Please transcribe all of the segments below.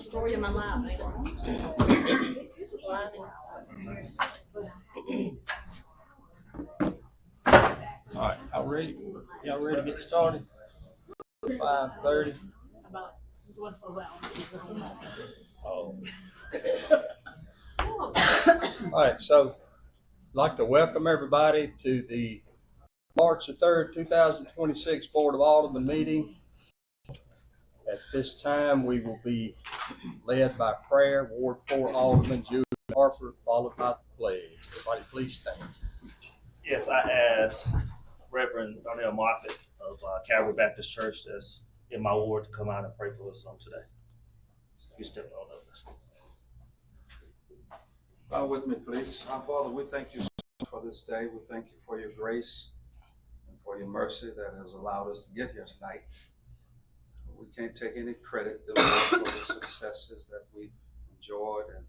Story of my life. All right, y'all ready? Y'all ready to get started? 5:30. About what's those hours? Oh. All right, so I'd like to welcome everybody to the March the 3rd, 2026 Board of Aldermen meeting. At this time, we will be led by prayer. Ward 4 Alderman Julie Harper, followed by the pledge. Everybody please stand. Yes, I asked Reverend Darnell Moffitt of Calvary Baptist Church that's in my ward to come out and pray for us on today. You step on those. Bow with me, please. Our Father, we thank you so much for this day. We thank you for your grace and for your mercy that has allowed us to get here tonight. We can't take any credit to for the successes that we've enjoyed and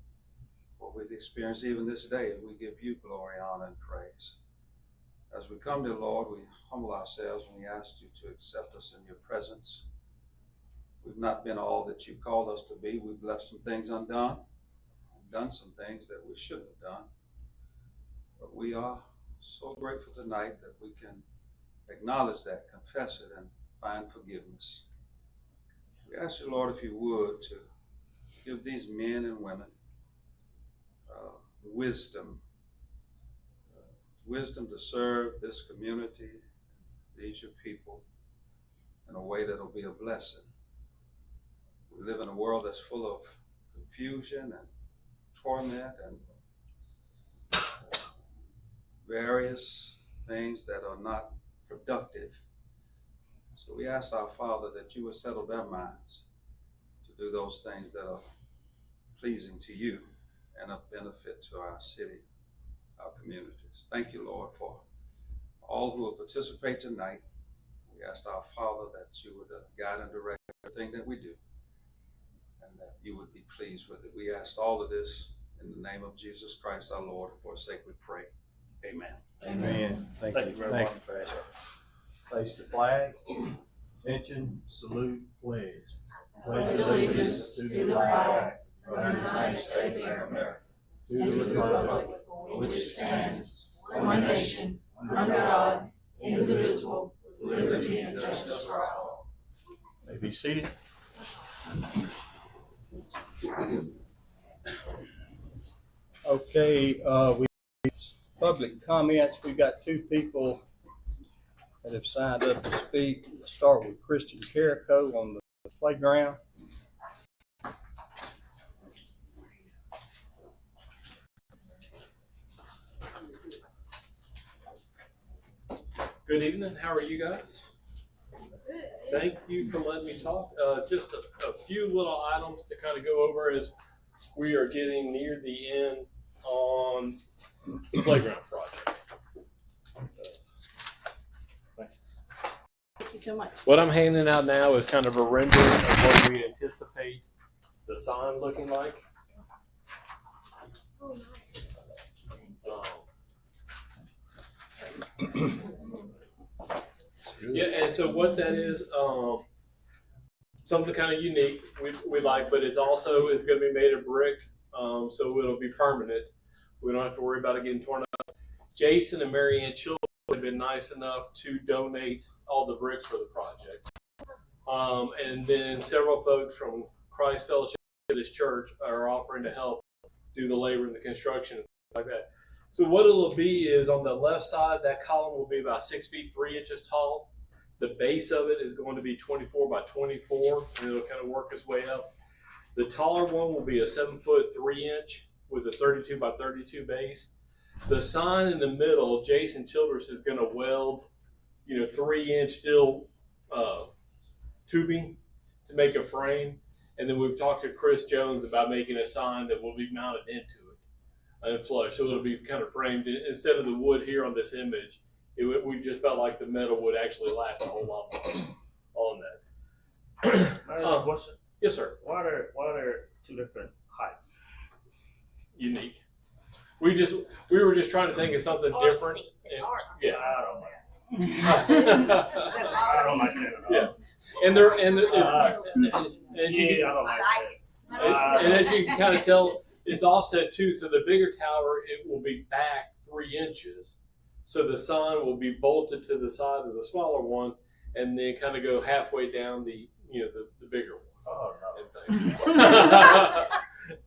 what we've experienced even this day. We give you glory, honor, and praise. As we come to Lord, we humble ourselves and we ask you to accept us in your presence. We've not been all that you called us to be. We've left some things undone, done some things that we shouldn't have done. But we are so grateful tonight that we can acknowledge that, confess it, and find forgiveness. We ask you, Lord, if you would, to give these men and women wisdom to serve this community, these your people, in a way that will be a blessing. We live in a world that's full of confusion and torment and various things that are not productive. So we ask our Father that you would settle their minds to do those things that are pleasing to you and of benefit to our city, our communities. Thank you, Lord, for all who will participate tonight. We ask our Father that you would guide and direct everything that we do and that you would be pleased with it. We ask all of this in the name of Jesus Christ, our Lord, and for his sake we pray. Amen. Amen. Thank you very much. Place the flag. Attention, salute, pledge. Pledge allegiance to the flag of the United States of America, to the republic for which it stands, one nation, under God, indivisible, with liberty and justice for all. May be seated. Okay, public comments. We've got two people that have signed up to speak. We'll start with Christian Carrico on the playground. Good evening. How are you guys? Thank you for letting me talk. Just a few little items to kind of go over as we are getting near the end on the playground project. Thank you so much. What I'm handing out now is kind of a rendering of what we anticipate the sign looking like. Oh, nice. Yeah, and so what that is, something kind of unique we like, but it's going to be made of brick, so it'll be permanent. We don't have to worry about it getting torn up. Jason and Marianne Children have been nice enough to donate all the bricks for the project. And then several folks from Christ Fellowship of this church are offering to help do the labor and the construction and things like that. So what it'll be is on the left side, that column will be about 6 feet 3 inches tall. The base of it is going to be 24 by 24, and it'll kind of work its way up. The taller one will be a 7 foot 3 inch with a 32 by 32 base. The sign in the middle, Jason Childress is going to weld, 3 inch steel tubing to make a frame. And then we've talked to Chris Jones about making a sign that will be mounted into it and flush. So it'll be kind of framed instead of the wood here on this image. We just felt like the metal would actually last a whole lot more on that. I have a question. Yes, sir. Why are there two different heights? Unique. we were just trying to think of something different. It's And- artsy. yeah. I don't like I I don't like that at all. Yeah. And there and Uh, as you Yeah, I don't I like like that. it. and as you can kind of tell, it's offset too. So the bigger tower, it will be back 3 inches. So the sign will be bolted to the side of the smaller one, and then kind of go halfway down the the bigger one. Oh, And things.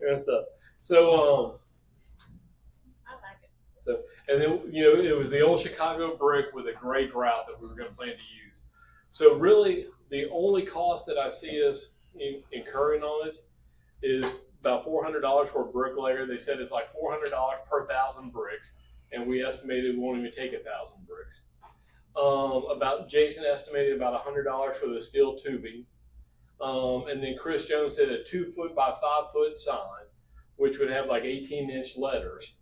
And stuff. So I like it. So, and then, it was the old Chicago brick with a gray grout that we were going to plan to use. So really, the only cost that I see us incurring on it is about $400 for a bricklayer. They said it's like $400 per 1,000 bricks, and we estimated we won't even take 1,000 bricks. Jason estimated about $100 for the steel tubing. And then Chris Jones said a 2-foot by 5-foot sign, which would have like 18-inch letters,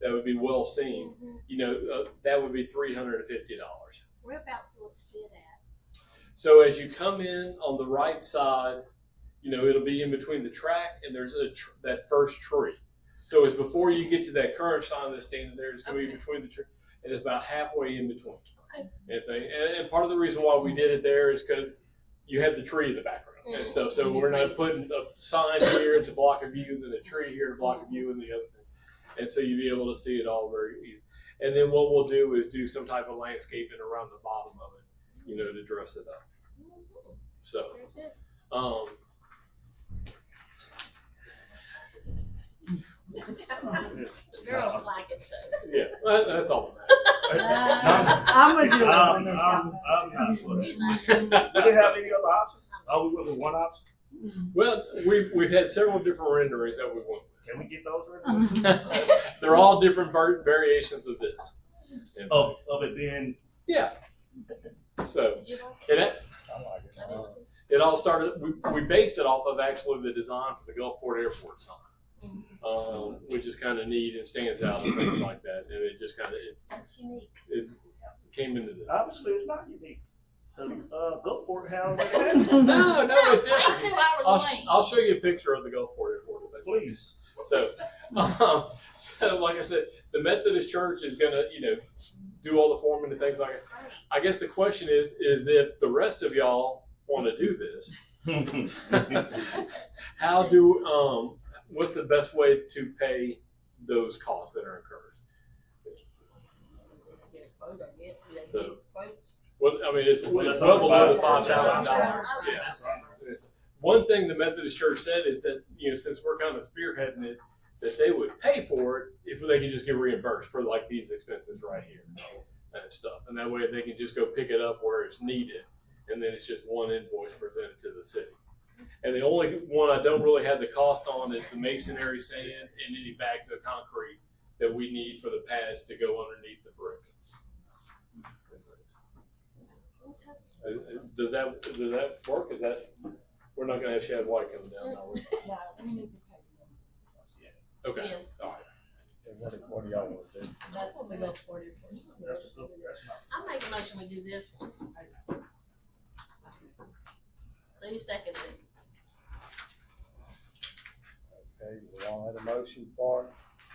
that would be well seen. That would be $350. Where about will it sit at? So as you come in on the right side, it'll be in between the track and there's that first tree. So it's before you get to that current sign that's standing there. It's going to be between the tree, and it's about halfway in between. And part of the reason why we did it there is because you have the tree in the background and stuff. So we're not putting a sign here to block a view, then a tree here to block a view, and the other thing. And so you'll be able to see it all very easy. And then what we'll do is do some type of landscaping around the bottom of it, to dress it up. So, The girls like it, so. yeah, that's all. I'm with you on this one. I'm not for We that. like it. Do they have any other options? Oh, we went with one option? Well, we've had several different renderings that we went with. Can we get those renderings? They're all different variations of this. Of it being, Yeah. So, Did you like and it? I like it. I like it. it all started, we based it off of actually the design for the Gulfport Airport sign, which is kind of neat and stands out and things like that. And it just kind of, That's unique. it came into this. obviously it's not unique. Gulfport has No, it's different. 2 hours late. I'll show you a picture of the Gulfport Airport. if that's- Please. So, so like I said, the Methodist Church is gonna, do all the forming and things like that. Great. I guess the question is if the rest of y'all want to do this, what's the best way to pay those costs that are incurred? Get a quote, I guess. Do they So- give quotes? Well, I mean, it's That's well below the $5,000. $5,000. Oh, Yeah. It's- One thing the Methodist Church said is that, since we're kind of spearheading it, that they would pay for it if they could just get reimbursed for like these expenses right here and stuff. And that way they can just go pick it up where it's needed. And then it's just one invoice presented to the city. And the only one I don't really have the cost on is the masonry sand and any bags of concrete that we need for the pads to go underneath the brick. Does that work? Is that, we're not gonna have Shad White coming down, are we? Okay, Yeah. all right. What do y'all want to do? That's the go for it. I make a motion we do this one. So you second it. Okay, we all had a motion for it.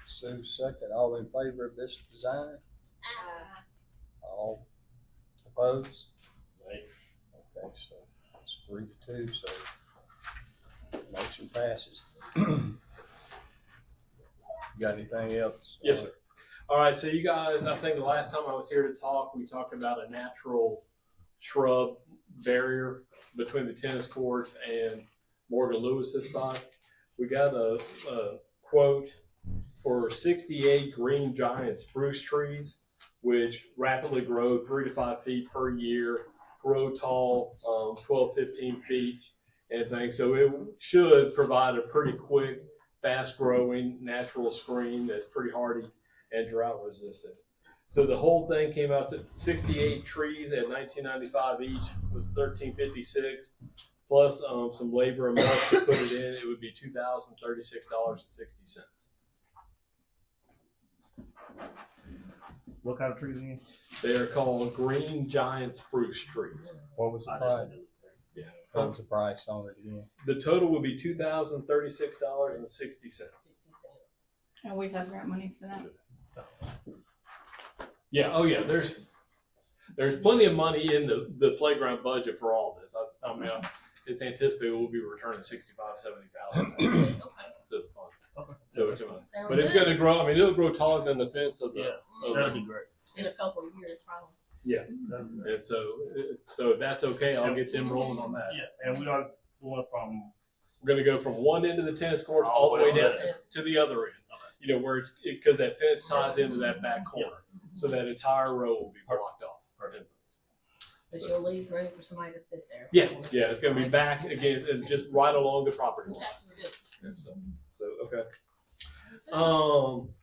Sue second. All in favor of this design? All opposed? Okay, so it's 3-2, so motion passes. Got anything else? Yes, sir. All right, so you guys, I think the last time I was here to talk, we talked about a natural shrub barrier between the tennis courts and Morgan Lewis's spot. We got a quote for 68 green giant spruce trees, which rapidly grow 3 to 5 feet per year, grow tall 12, 15 feet, and things. So it should provide a pretty quick, fast-growing natural screen that's pretty hardy and drought-resistant. So the whole thing came out to 68 trees at $19.95 each, was $13.56, plus some labor and mulch to put it in. It would be $2,036.60. What kind of trees again? They are called green giant spruce trees. What was the price? Yeah. What was the price on it again? The total would be $2,036.60. 60 cents. And we've had grant money for that. Yeah, oh yeah, there's plenty of money in the playground budget for all this. I mean, it's anticipated we'll be returning 65,000-70,000 to the fund. So it's gonna, but it's gonna grow. I mean, it'll grow taller than the fence of the. Yeah, of that'll the- be great. In a couple of years, probably. Yeah, That'll be great. and so that's okay. I'll get them rolling on that. Yeah, and we are going from We're gonna go from one end of the tennis court all the way down to the other end. You know, where it's because that fence ties into that back corner, so that entire row will be blocked off. But you'll leave room for somebody to sit there. Yeah, yeah, it's gonna be back against and just right along the property line. So okay.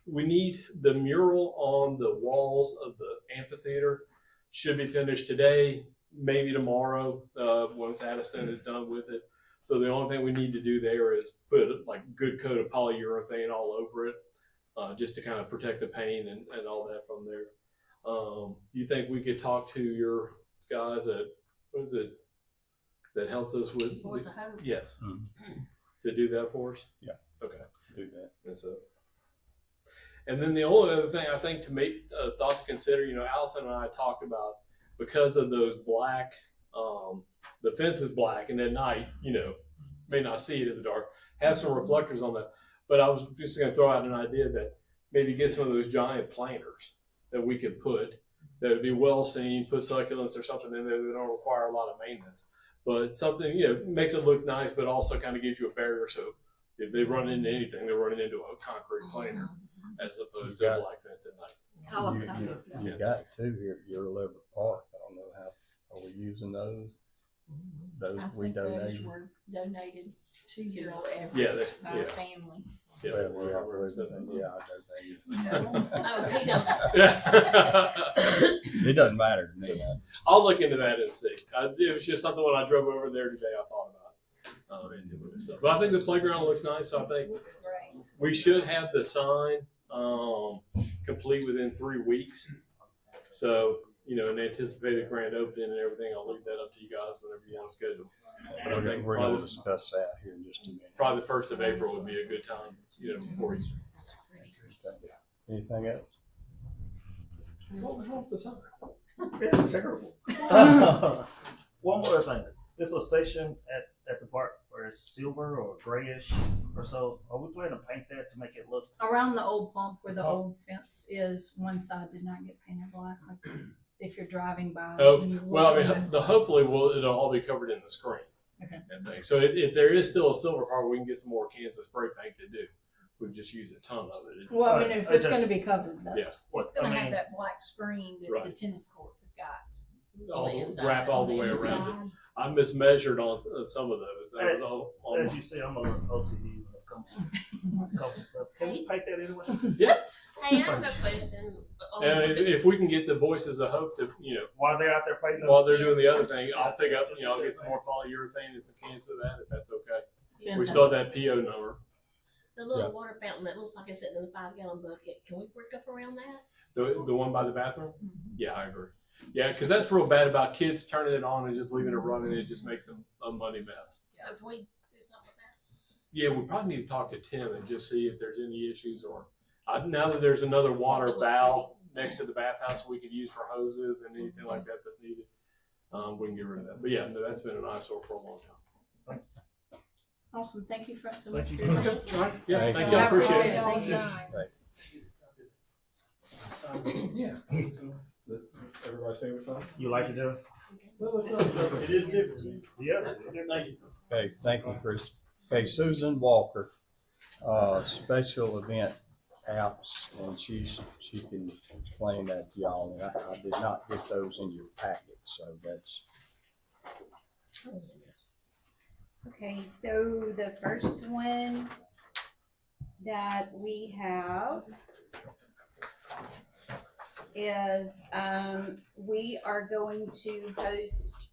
We need the mural on the walls of the amphitheater. Should be finished today, maybe tomorrow, once Addison is done with it. So the only thing we need to do there is put like a good coat of polyurethane all over it, just to kind of protect the paint and all that from there. You think we could talk to your guys at, what is it, that helped us with? Voice of Hope. Yes. Mhm. To do that for us? Yeah. Okay. Do that. And then the only other thing I think to make thought to consider, you know, Allison and I talked about because of those black, the fence is black, and at night, you know, may not see it in the dark. Have some reflectors on that. But I was just going to throw out an idea that maybe get some of those giant planters that we could put that would be well seen. Put succulents or something in there that don't require a lot of maintenance, but something, you know, makes it look nice, but also kind of gives you a barrier. So if they run into anything, they're running into a concrete planter as opposed to a black fence at night. I like that. You got two here at your Liberty Park. I don't know how, are we using those? Those I we think those donated? were donated to your Yeah, by a family. Yeah, Well, yeah, I donated. Oh, he don't. yeah. It doesn't matter to me. I'll look into that and see. It was just something when I drove over there today I thought about and doing this stuff. But I think the playground looks nice. So I think Looks great. we should have the sign complete within 3 weeks. So, you know, an anticipated grand opening and everything. I'll leave that up to you guys whenever you want to schedule. But I think We're going to discuss that here in just a minute. probably the 1st of April would be a good time, you know, before Easter. Anything else? What was wrong with the sign? It's terrible. One more thing. There's a section at the park where it's silver or grayish or so. Are we planning to paint that to make it look? Around the old pump where the old fence is, one side did not get painted black. Like if you're driving by. Oh, when you well, I look mean, over- hopefully it'll all be covered in the screen. Okay. And things. So if there is still a silver part, we can get some more cans of spray paint to do. We've just used a ton of it. Well, I mean, if I it's just- gonna be covered, that's. Yeah. It's gonna have that black screen that the Right. tennis courts have got. All, inside, wrap all the way around it. I mismeasured on some of those. That was all. As you see, I'm a OCD when it comes to culture stuff. Can we paint that anyway? Hey, I have a question. And if we can get the Voices of Hope to, you know, While they're out there painting, while they're doing the other thing, I'll pick up, you know, I'll get some more polyurethane and some cans of that if that's okay. We still have that PO number. The little water fountain that looks like it's sitting in a 5-gallon bucket, can we work up around that? The one by the bathroom? Yeah, I agree. Yeah, because that's real bad about kids turning it on and just leaving it running. It just makes a money mess. So can we do something with that? Yeah, we probably need to talk to Tim and just see if there's any issues or now that there's another water valve next to the bathhouse we could use for hoses and anything like that that's needed, we can get rid of that. But yeah, no, that's been an eyesore for a long time. Awesome, thank you for. Thank you. All right. Yeah, Thank thank you. you. I appreciate it. Thank you. Yeah. Everybody's favorite song? You like it, Joe? It is different. Yeah. Thank you. Okay, thank you, Chris. Okay, Susan Walker, special event apps, and she can explain that to y'all. And I did not get those in your packet, so that's. Okay, so the first one that we have is we are going to host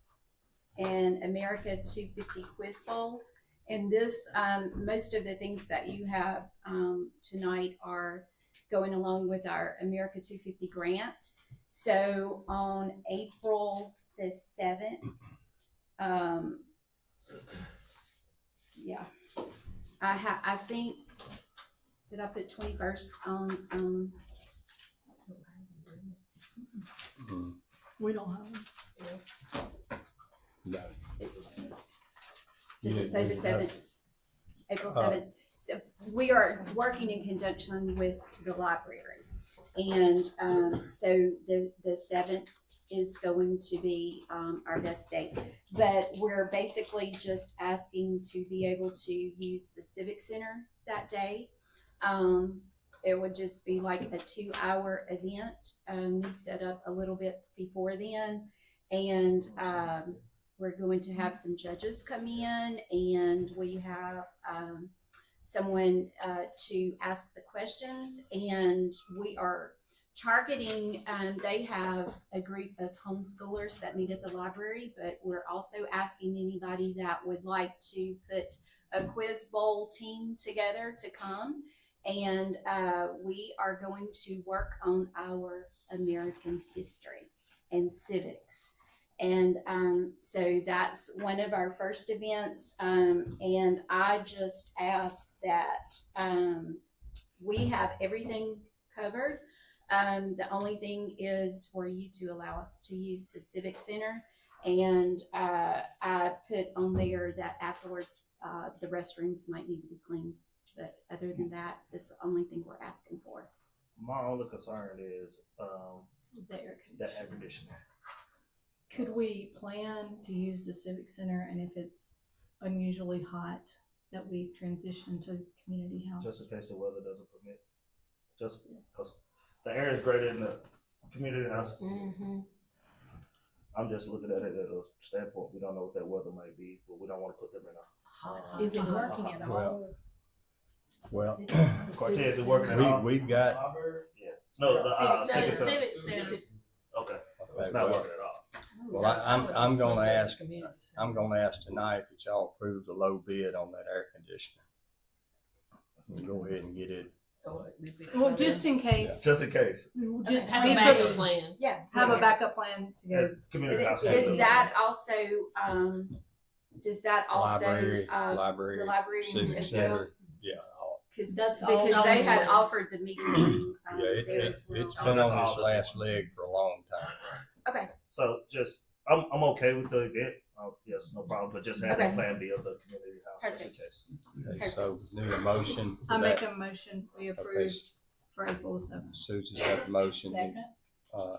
an America 250 quiz bowl. And this, most of the things that you have tonight are going along with our America 250 grant. So on April the 7th, yeah, I think did I put 21st on, Mhm. We don't have them. No. does it say the 7th? April Uh, 7th. So we are working in conjunction with the library. And so the 7th is going to be our best date. But we're basically just asking to be able to use the Civic Center that day. It would just be like a 2-hour event. We set up a little bit before then. And we're going to have some judges come in, and we have someone to ask the questions. And we are targeting, they have a group of homeschoolers that meet at the library, but we're also asking anybody that would like to put a quiz bowl team together to come. And we are going to work on our American history and civics. And so that's one of our first events. And I just asked that we have everything covered. The only thing is for you to allow us to use the Civic Center. And I put on there that afterwards the restrooms might need to be cleaned. But other than that, that's the only thing we're asking for. My only concern is The air that air conditioning. Could we plan to use the Civic Center, and if it's unusually hot, that we transition to community house? Just in case the weather doesn't permit. Just because the air is greater in the community house. Mm-hmm. I'm just looking at it at a standpoint. We don't know what that weather might be, but we don't want to put them in a. Is it working at all? Well, Cortez is working at all. we've got, Yeah. No, the Civic Civic Center. Center. Civic Center. Okay. So it's not working at all. well, I'm gonna ask tonight that y'all approve the low bid on that air conditioner. We'll go ahead and get it. Well, just in case, Just in case. just Have be a backup prepared. plan. Yeah. Have a backup plan to go. Community house. Is that also, does that also, Library, the library Civic as well? Center, yeah, all. That's all. Because they had offered the meeting room Yeah, there as well. it's been on its last leg for a long time. Okay, So just, I'm okay with the event. Yes, no problem. But just have Okay. that plan B of the community house just in Perfect. case. Okay, so need a motion for I make that. a motion, we Okay, approve for April the 7th. Susan's got the motion. Second.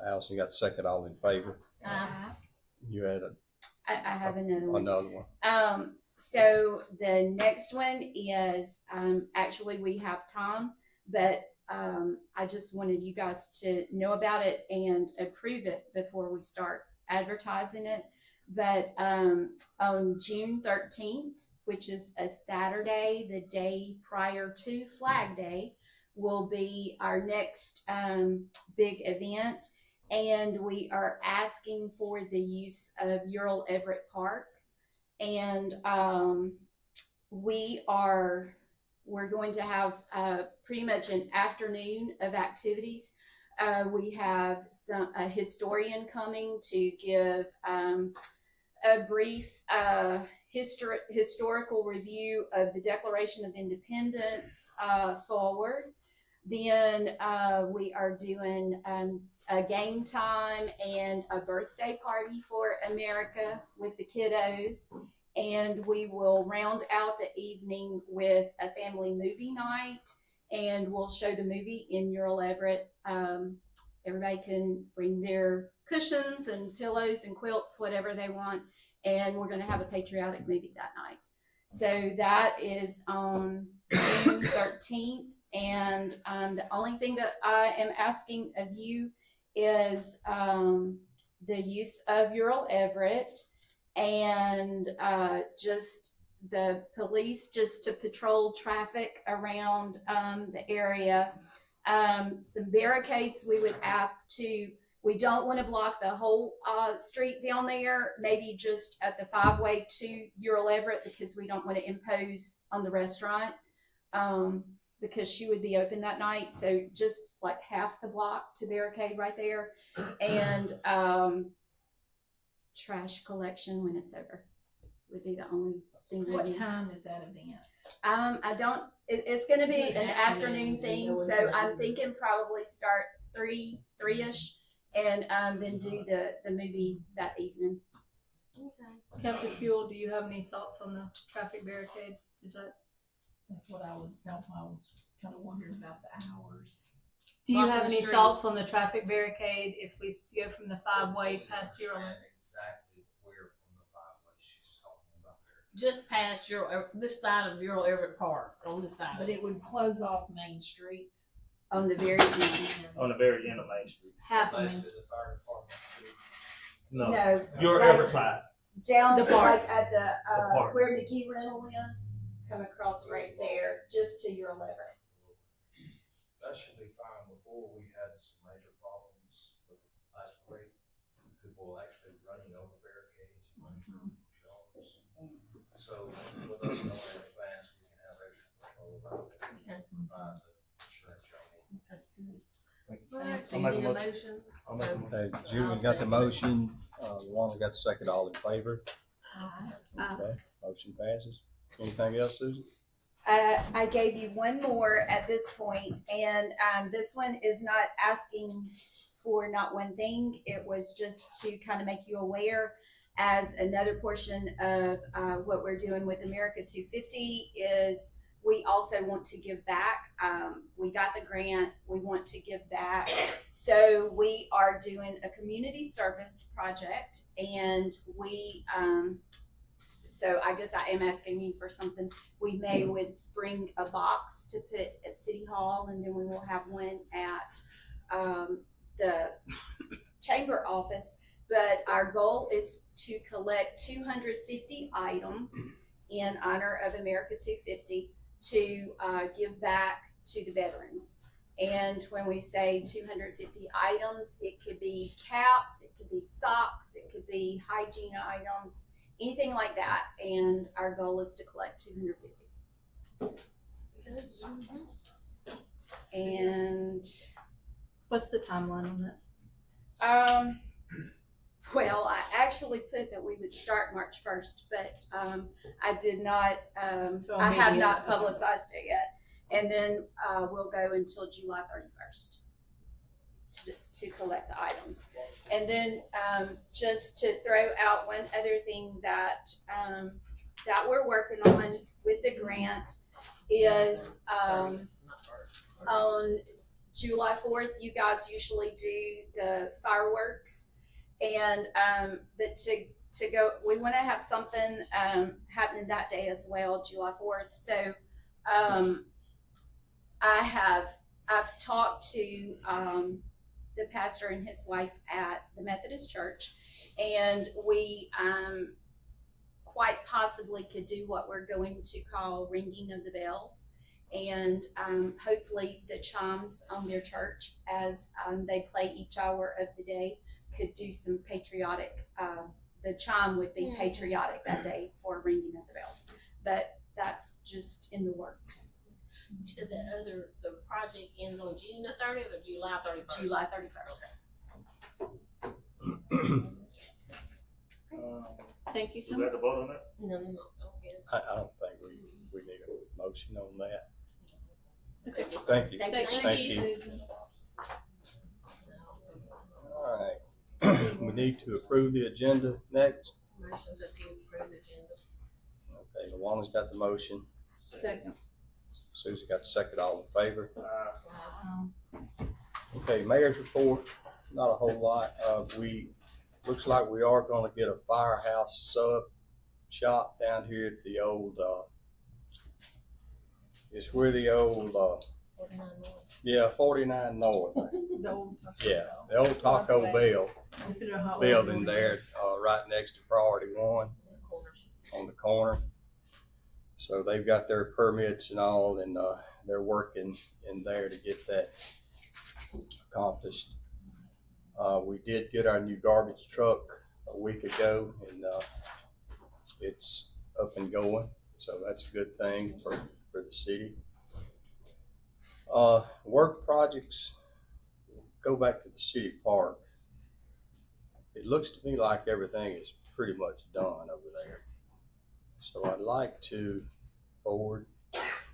Allison got the second, all in favor. You had I have another one. another one. So the next one is, actually we have time, but, I just wanted you guys to know about it and approve it before we start advertising it. But, on June 13th, which is a Saturday, the day prior to Flag Day, will be our next, big event. And we are asking for the use of Ural Everett Park. And we're going to have pretty much an afternoon of activities. We have a historian coming to give a brief historical review of the Declaration of Independence forward. Then we are doing a game time and a birthday party for America with the kiddos. And we will round out the evening with a family movie night, and we'll show the movie in Ural Everett. Everybody can bring their cushions and pillows and quilts, whatever they want. And we're going to have a patriotic movie that night. So that is on June 13th. And the only thing that I am asking of you is the use of Ural Everett and just the police just to patrol traffic around the area. Some barricades we would ask to, we don't want to block the whole street down there, maybe just at the 5-way to Ural Everett, because we don't want to impose on the restaurant. Because she would be open that night. So just like half the block to barricade right there. And trash collection when it's over would be the only thing. What would be- time is that event? I don't, it's gonna be an afternoon thing, so I'm thinking probably start three-ish, and, then do the movie that evening. Okay. Captain Fuel, do you have any thoughts on the traffic barricade? Is that, That's why I was kind of wondering about the hours. do you Blocking have the any streets. thoughts on the traffic barricade if we go from the 5-way past your? Exactly where from the 5-way she's talking about there. Just past this side of Earl Everett Park, on this side. But it would close off Main Street. On the very end. On the very end of Main Street. Half of Basically, it. the fire department. No, No, your like- Everett side. down The park. like at the, park. where Magee rental is, come across right there, just to your left. That should be fine. Before, we had some major problems with last week. People actually running over barricades. So with us knowing in advance, we can have extra control about it. Okay. Provide the insurance y'all need. All right, so I'll you make a need a motion. motion? I'll make a motion. Okay, Julie got the motion, Luana got the second, all in favor? Aye. Okay, motion passes. Anything else, Susan? I gave you one more at this point, and this one is not asking for not one thing. It was just to kind of make you aware, as another portion of what we're doing with America 250 is we also want to give back. We got the grant, we want to give back. So we are doing a community service project, and we, so I guess I am asking you for something. We would bring a box to put at City Hall, and then we will have one at the chamber office. But our goal is to collect 250 items in honor of America 250 to give back to the veterans. And when we say 250 items, it could be caps, it could be socks, it could be hygiene items, anything like that. And our goal is to collect 250. And What's the timeline on that? well, I actually put that we would start March 1st, but I did not, So I have immediate, not okay. publicized it yet. And then we'll go until July 31st to collect the items. And then just to throw out one other thing that that we're working on with the grant is on July 4th, you guys usually do the fireworks. And but to go, we want to have something happening that day as well, July 4th. So I've talked to the pastor and his wife at the Methodist Church, and we quite possibly could do what we're going to call ringing of the bells, and hopefully the chimes on their church as they play each hour of the day could do some patriotic, the chime would be patriotic that day for ringing of the bells. But that's just in the works. You said the project ends on June the 30th or July 31st? July 31st. Thank you So so we much. have to vote on that? No, okay. I don't think we need a motion on that. Okay. Thank you. Thank you. Susan. All right. We need to approve the agenda next. Motion to approve the agenda. Okay, Luana's got the motion. Second. Susan got the second, all in favor? Um, Okay, mayor's report, not a whole lot. Looks like we are gonna get a firehouse sub shop down here at the old, it's where the old, 49 North. yeah, 49 North. the old- Yeah, the old Taco Bell Put it on hot building water. there, right next to Priority One in the corner. on the corner. So they've got their permits and all, and they're working in there to get that accomplished. We did get our new garbage truck a week ago, and it's up and going, so that's a good thing for the city. Work projects, go back to the city park. It looks to me like everything is pretty much done over there. So I'd like to, board,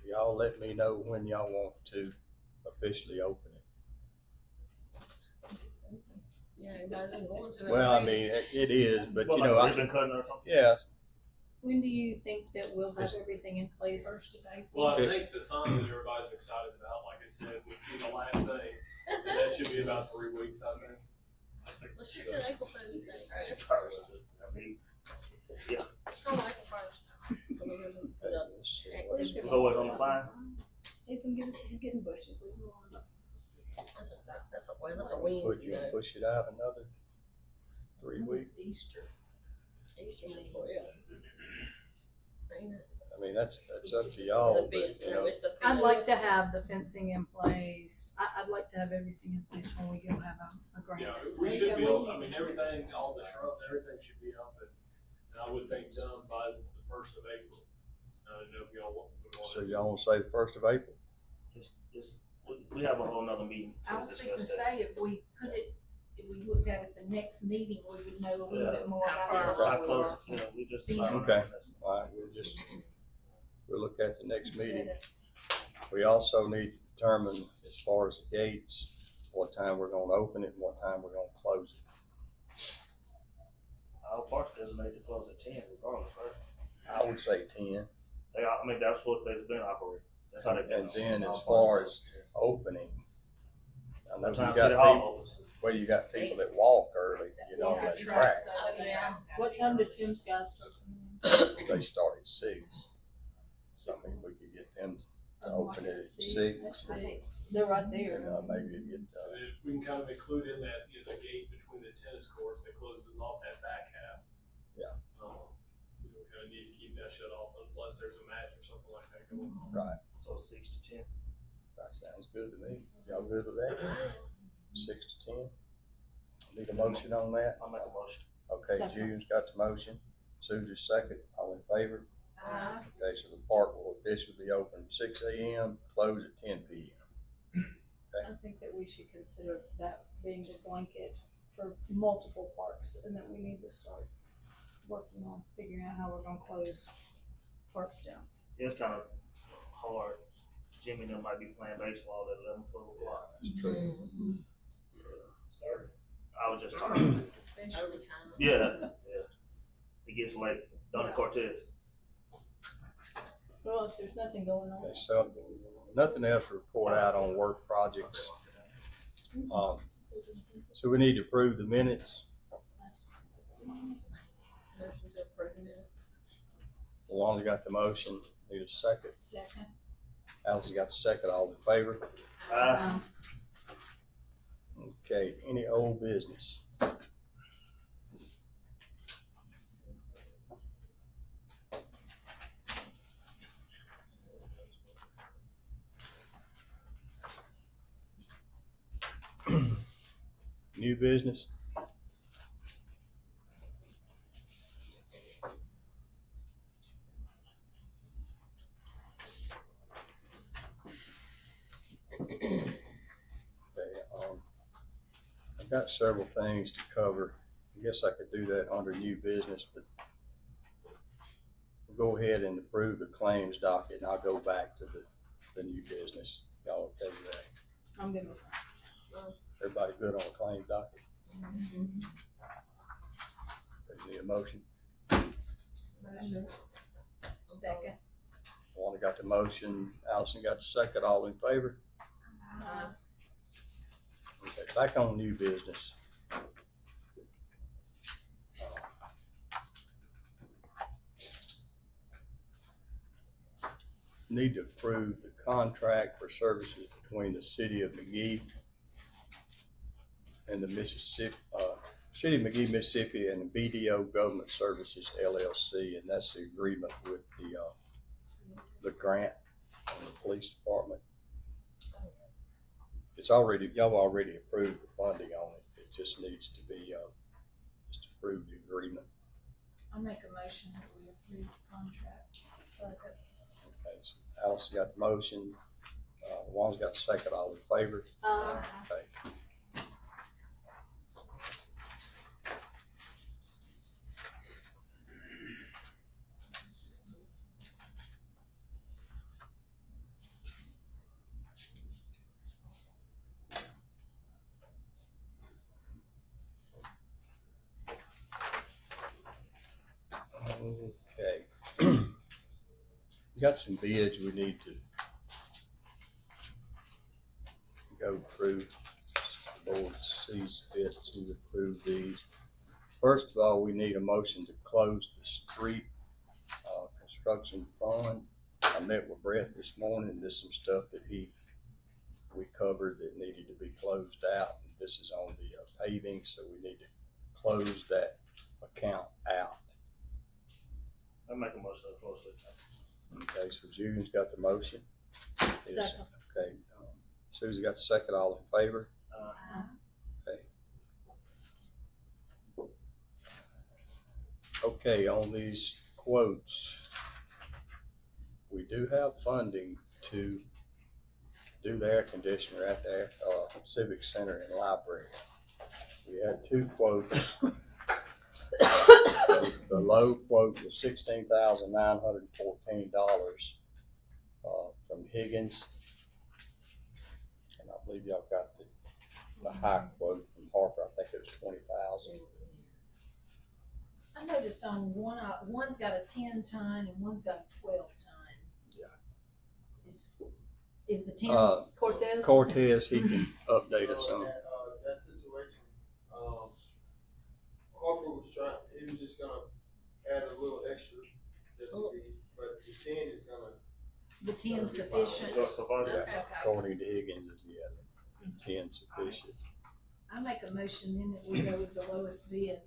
y'all let me know when y'all want to officially open it. Yeah, everybody's been going to it. Well, I mean, it is, but Well, you like know, a ribbon cutting or something? yeah, When do you think that we'll have everything in place? First of April. Well, I think the sign that everybody's excited about, like I said, would be the last thing. And that should be about 3 weeks, I think. Let's just do April Fool's Day. I mean, yeah. Oh, April first. let's see, Let's what's- Go with on the sign. They can give us, getting bushes, leave them alone. That's a Would Wednesday, you though. push it out another 3 weeks? Easter. Easter's in 12. Ain't it? I mean, that's up to y'all, but you know, I'd like to have the fencing in place. I'd like to have everything in place when we go have a grant. Yeah, we should be, I mean, everything, all the shrubs, everything should be up and I would think done by the 1st of April. I don't know if y'all want. so y'all wanna say the 1st of April? We have a whole nother meeting. I was fixing to say, if we looked at it the next meeting, we would know a little bit more about How it. close, you know, we just. Okay. All right, we'll look at the next meeting. We also need to determine, as far as the gates, what time we're gonna open it and what time we're gonna close it. Our parks designate to close at 10 regardless, right? I would say 10. I mean, that's what they've been operating. That's how they've been. And then as far as opening, I know you Sometimes got City Hall people, opens. well, you got people that walk early, you know, Yeah, they track. Yeah. What time did Tim's guys start? They start at 6. So I mean, we could get them to open it at 6. They're right there. And maybe it'd get, And if we can kind of include in that, you know, the gate between the tennis courts that closes off that back half. Yeah. You know, kind of need to keep that shut off unless there's a match or something like that going on. right, So 6 to 10. that sounds good to me. Y'all good with that? 6 to 10? Need a motion on that? I'll make a motion. Okay, Second. June's got the motion, Susie second, all in favor? Uh, Okay, so the park will officially be open 6 AM, close at 10 PM. I think that we should consider that being the blanket for multiple parks and that we need to start working on figuring out how we're gonna close parks down. It's kind of hard. Jimmy and them might be playing baseball at 11, 12 o'clock. It's true. I was just talking. Early time. Yeah. It gets late. Donna Cortez. Well, if there's nothing going on. Okay, so nothing else to report out on work projects. So we need to approve the minutes. Motion to approve it. Luana got the motion, need a second. Second. Allison got the second, all in favor? Okay, any old business? New business? I've got several things to cover. I guess I could do that under new business, but we'll go ahead and approve the claims docket, and I'll go back to the new business. Y'all okay with that? I'm good with that. Everybody good on the claims docket? Need a motion? Motion. Second. Wanda got the motion, Allison got the second, all in favor? Okay, back on new business. Need to approve the contract for services between the city of Magee and the City of Magee, Mississippi, and the BDO Government Services LLC, and that's the agreement with the grant on the police department. It's already, y'all already approved the funding on it. It just needs to be, just approve the agreement. I'll make a motion that we approve the contract. Okay, so Allison got the motion, Juan's got the second, all in favor? Okay. got some bids we need to go through. The board sees fit to approve these. First of all, we need a motion to close the street construction fund. I met with Brett this morning. There's some stuff that we covered that needed to be closed out. This is on the paving, so we need to close that account out. I make a motion to close it. Okay, so Julian's got the motion. Second. Okay, Susie got the second. All in favor? Okay. Okay, on these quotes, we do have funding to do the air conditioner at the Civic Center and Library. We had two quotes. The low quote was $16,914 from Higgins, and I believe y'all got the high quote from Harper. I think it was $20,000. I noticed on one's got a 10-ton and one's got a 12-ton. Yeah. Is the 10? Cortez, he can update us on. That situation, Harper was he was just gonna add a little extra, just to be, but the 10 is gonna. The 10 sufficient? Yeah, according to Higgins, yeah, 10 sufficient. I make a motion then that we go with the lowest bid.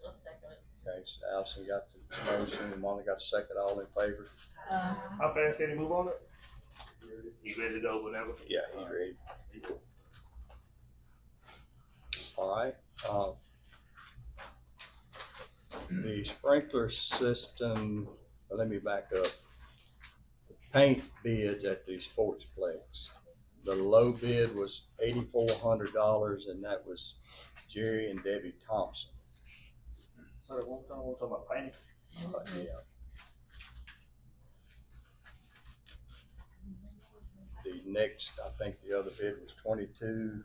I'll second it. Okay, so Allison got the motion and Wanda got the second. All in favor? How fast can he move on it? He ready to go whenever? Yeah, he's ready. All right. The sprinkler system, let me back up. The paint bids at the Sportsplex. The low bid was $8,400, and that was Jerry and Debbie Thompson. So we're talking about painting. Yeah. The next, I think the other bid was 22.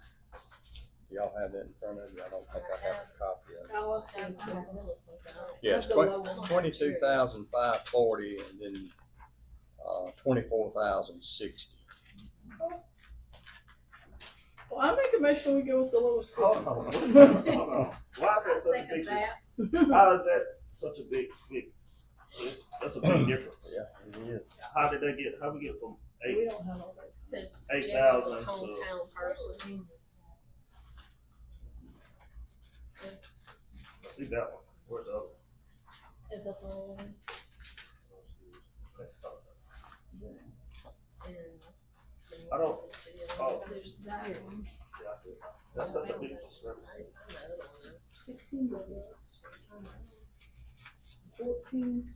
Do y'all have that in front of you? I don't think I have a copy of it. Yes, 22,540, and then 24,060. Well, I make a motion we go with the lowest bid. Hold on. Why is that such a big? How is that such a big? That's a big difference. Yeah, it is. How did they get? How we get from We don't have all that. 8,000 to? Hometown person. Let's see that one. Where's the other? Is that the whole one? I don't. Oh, There's that one. yeah, I see it. That's such a big discrepancy. 16 bids. 14.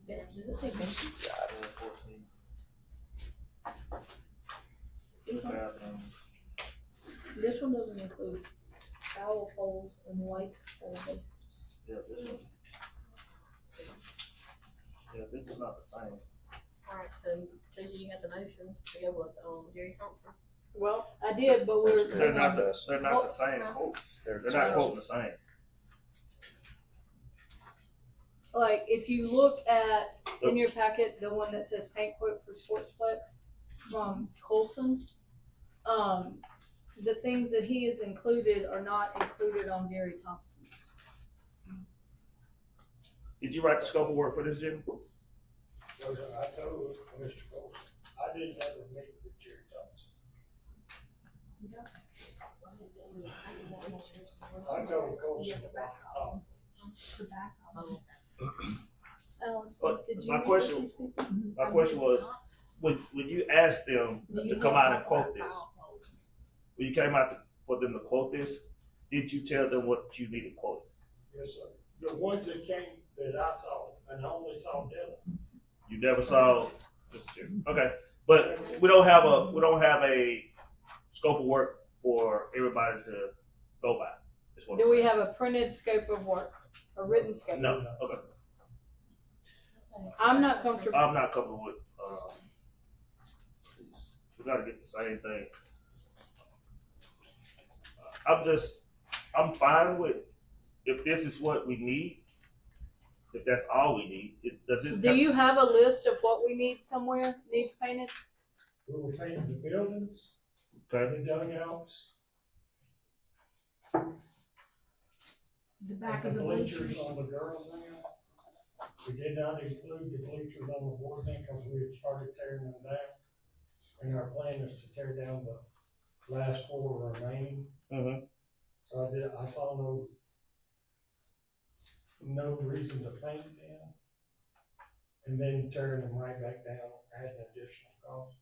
Does it say benches? 14. 2,000. This one doesn't include foul poles and white pole bases. Yeah, this one. Yeah, this is not the same. Alright, so Susie, you got the motion to go with, Jerry Thompson? Well, I did, but we're. They're not the same quotes. They're not quoting the same. Like, if you look at, in your packet, the one that says paint quote for Sportsplex from Colson, the things that he has included are not included on Jerry Thompson's. Did you write the scope of work for this, Jim? I told Mr. Colson, I didn't have a meeting with Jerry Thompson. I told Colson about Allison, did you? My meet question- with these people? My question was, when you asked them to come out and quote this, when you came out for them to quote this, did you tell them what you needed quoted? yes, sir. The ones that came that I saw, and I only saw Dylan. You never saw this, Jim? Okay, but we don't have a scope of work for everybody to go by. is what I'm Do we saying. have a printed scope of work, a written scope? No, okay. I'm not comfortable. I'm not comfortable with, we gotta get the same thing. I'm fine with, if this is what we need, if that's all we need, does it? Do you have a list of what we need somewhere, needs painted? We were painting the buildings, Okay. the dugouts, The back and of the the bleachers bleachers. on the girls' end. We did not include the bleachers on the boys' end because we had started tearing them down. And our plan is to tear down the last floor remaining. Mm-hmm. So I saw no reason to paint them. And then tearing them right back down had an additional cost.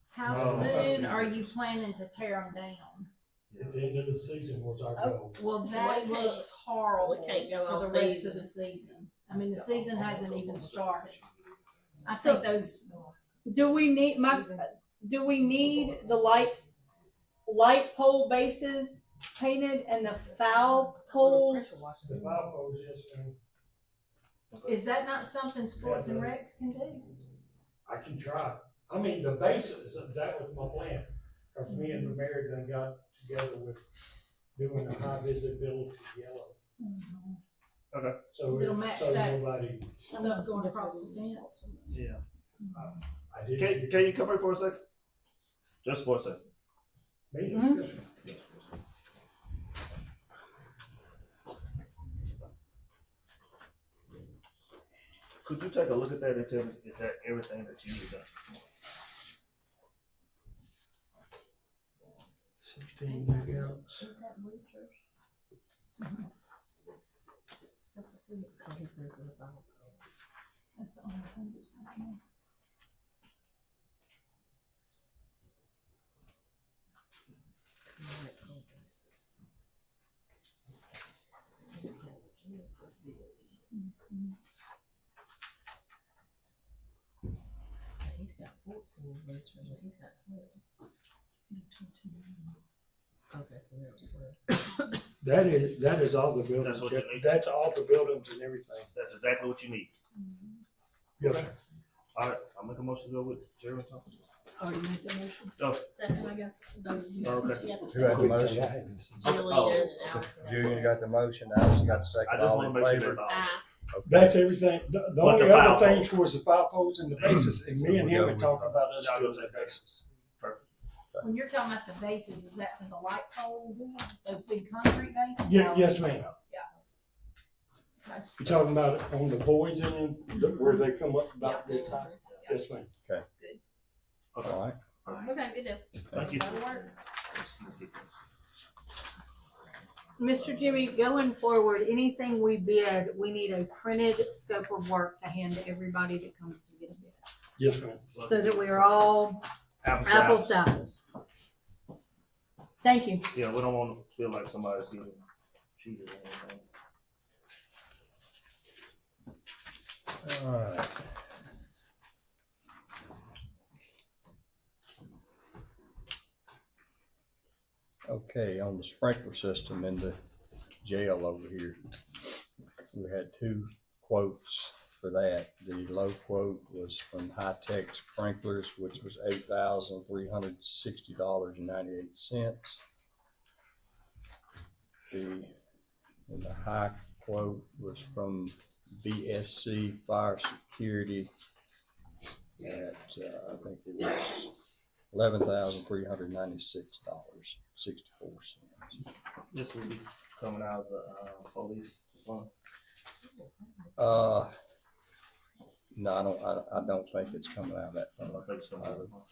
How Oh, I soon see. are you planning to tear them down? At the end of the season was our Oh, goal. well, So that we can't- looks horrible we can't go all for the rest season. of the season. I mean, the season hasn't even started. I So- think those, Do we need the light pole bases painted and the foul poles? The foul poles, yes, and is that not something sports and recs can do? I can try. I mean, the basis, that was my plan. Cause me and the mayor done got together with doing a high visibility yellow. Okay. So, It'll match so that. nobody, Stuff going across the fence. Yeah. I did. Can you come here for a second? Just for a second. Me, Mhm. yes, sir. Could you take a look at that and tell me is that everything that you need done? 16 dugouts. That's the only thing that's happening. He's got 14 bleachers, and he's got 12. Okay, so there's 12. That is all the buildings. That's what you need. That's all the buildings and everything. That's exactly what you need. Yes, sir. All right, I'll make a motion to go with Jerry Thompson. Already made the motion. Oh, Second, I got those. Okay. Who had the motion? Jillian and Allison. Julian got the motion, Allison got the I second, just all want in to make sure favor? that's all. Ah, That's everything. The But only the foul other thing poles. was the foul poles and the bases, and me and him had talked about us Y'all go doing the take that. bases. Perfect. When you're talking about the bases, is that for the light poles, those big concrete bases? Yes, ma'am. You're talking about it on the boys end, where they come up about this high? Yes, ma'am. All right, okay, good deal. Thank you. That'll work. Mr. Jimmy, going forward, anything we bid, we need a printed scope of work to hand to everybody that comes to get a bid. Yes, ma'am. So that we are all apples to apples. Thank you. Yeah, we don't want to feel like somebody's getting cheated or anything. all right. Okay, on the sprinkler system in the jail over here, we had two quotes for that. The low quote was from High Tech Sprinklers, which was $8,360.98. The high quote was from BSC Fire Security at, I think it was $11,396.64. This will be coming out of the police fund. No, I don't think it's coming out of that I fund. don't think it's coming out of the fund.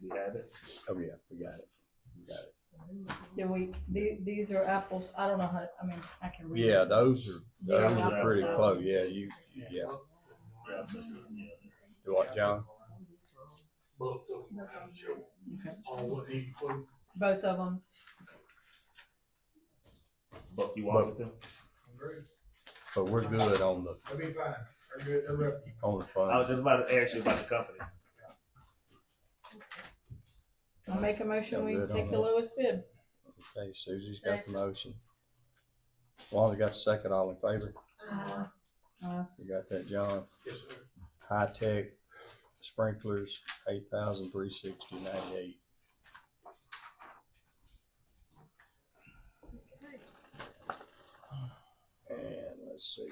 We have it. Oh, yeah, we got it. These are apples, I don't know how, I mean, I can read. Yeah, those are Yeah, pretty apples. close. Yeah, yeah. Yeah, so, yeah. Do what, John? Both of them. On what he quoted. Both of them. Buck, you want with them? But we're good on the, I'll be fine. I'm good. I'm ready. on the I fund. was just about to ask you about the company. I make a motion, we I'm good on take the that. lowest bid. Okay, Susie's got the motion. Wanda got the second, all in favor? You got that, John? Yes, sir. High Tech Sprinklers, $8,360.98. let's see.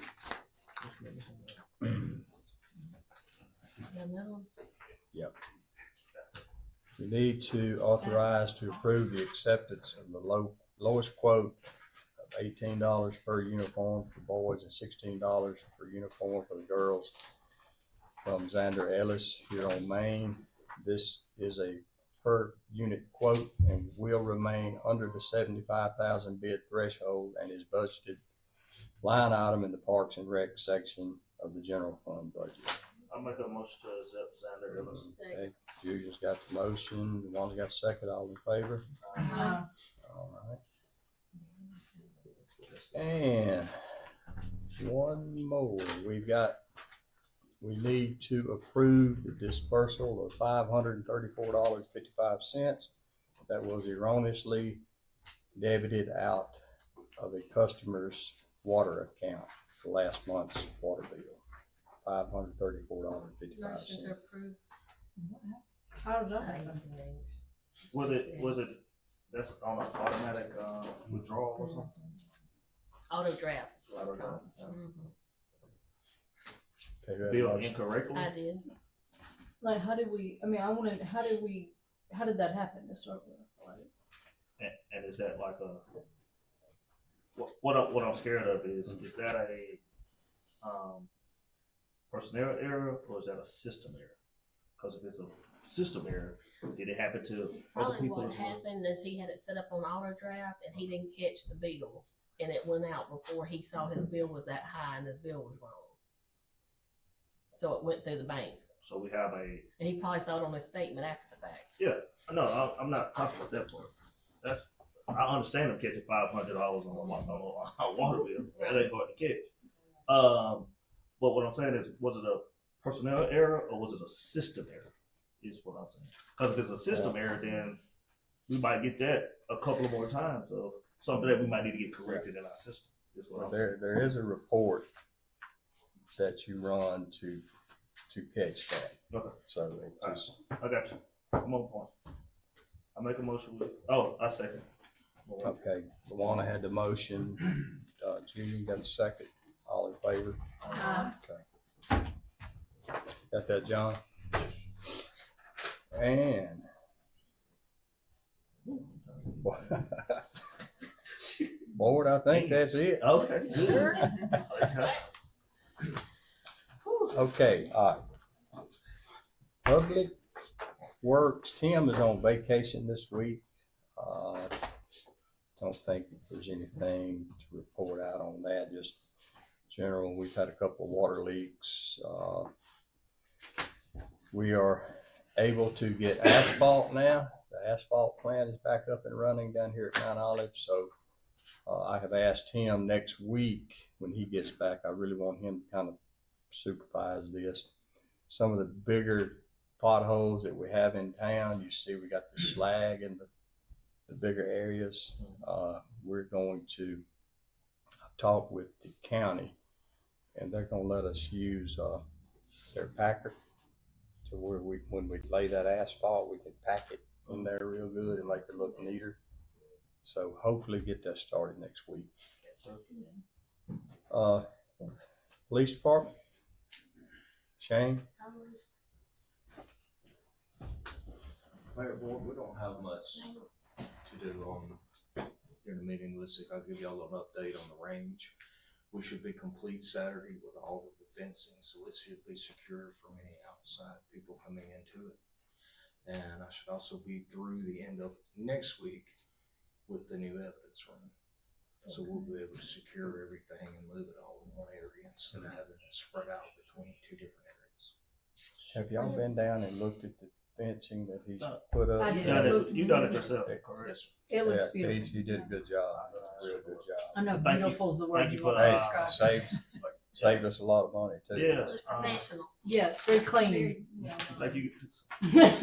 Got another one? We need to authorize to approve the acceptance of the lowest quote of $18 per uniform for boys and $16 per uniform for the girls from Xander Ellis here on Main. This is a per unit quote and will remain under the 75,000 bid threshold and is budgeted line item in the Parks and Rec section of the general fund budget. I'll make a motion to accept Sander Ellis. Okay, Julia's got the motion, Wanda got the second, all in favor? All right. And one more, we need to approve the dispersal of $534.55 that was erroneously debited out of a customer's water account for last month's water bill. $534.55. Motion to approve. How did that happen? Was it, that's on an automatic, withdrawal or something? Auto draft is what it's Auto called. draft, Okay, who had the Billed motion? incorrectly? I did. Like, how did that happen to start with? Like, And is that like a, what I'm scared of is that a, personnel error or is that a system error? Because if it's a system error, did it happen to other Probably people what as well? happened is he had it set up on auto draft and he didn't catch the bill. And it went out before he saw his bill was that high and his bill was wrong. So it went through the bank. So we have a, And he probably saw it on his statement after the fact. no, I'm not talking about that part. That's, I understand them catching $500 on a water bill. That ain't hard to catch. But what I'm saying is, was it a personnel error or was it a system error? Is what I'm saying. Because if it's a system error, then we might get that a couple of more times. So something that we might need to get corrected in our system. Is what I'm saying. There is a report that you run to catch that. Okay. So it just, I got you. I'm on point. I make a motion with. Oh, I second. okay, Luana had the motion, Julie got the second, all in favor? Okay. Got that, John? And board, I think that's it. Okay. Sure. Okay, Public Works, Tim is on vacation this week. Don't think there's anything to report out on that, just general, we've had a couple of water leaks. We are able to get asphalt now. The asphalt plant is back up and running down here at Mount Olive, so I have asked him next week when he gets back, I really want him to kind of supervise this. Some of the bigger potholes that we have in town, you see we got the slag in the bigger areas. We're going to talk with the county and they're going to let us use their packer to where when we lay that asphalt, we can pack it in there real good and make it look neater. So hopefully get that started next week. Police department, Shane? Mayor Board, we don't have much to do on in the meeting. I'll give y'all an update on the range. We should be complete Saturday with all of the fencing, so it should be secure from any outside people coming into it. And I should also be through the end of next week with the new evidence room. So we'll be able to secure everything and move it all in one area instead of having it spread out between two different areas. Have y'all been down and looked at the fencing that he's put up? I did. You done it yourself, correct? It looks Yeah, beautiful. you did a good job, real good job. I know Thank you. beautiful is the word Thank you you for want the- to Hey, describe. saved us a lot of money too. Yeah. It was professional. Yes, very clean. Thank you. That's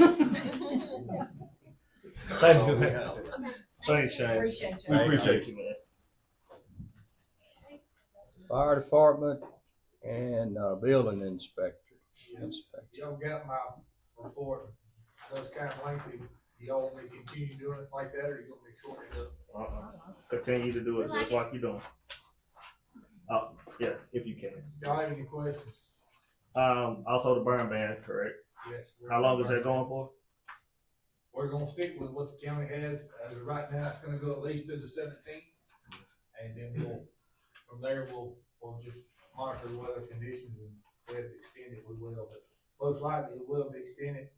Thanks, all we man. have. Thanks, Shane. Appreciate We you. appreciate you, man. Fire department and building inspector. Y'all got my report, that's kind of lengthy, y'all want me to continue doing it like that, or you want me to shorten it up? Continue to do it just like you're doing. Yeah, if you can. Y'all have any questions? Also the burn ban, correct? Yes. How long is that going for? We're gonna stick with what the county has, as of right now, it's gonna go at least to the 17th. And then from there, we'll just monitor the weather conditions, and if we have to extend it, we will, but most likely it will be extended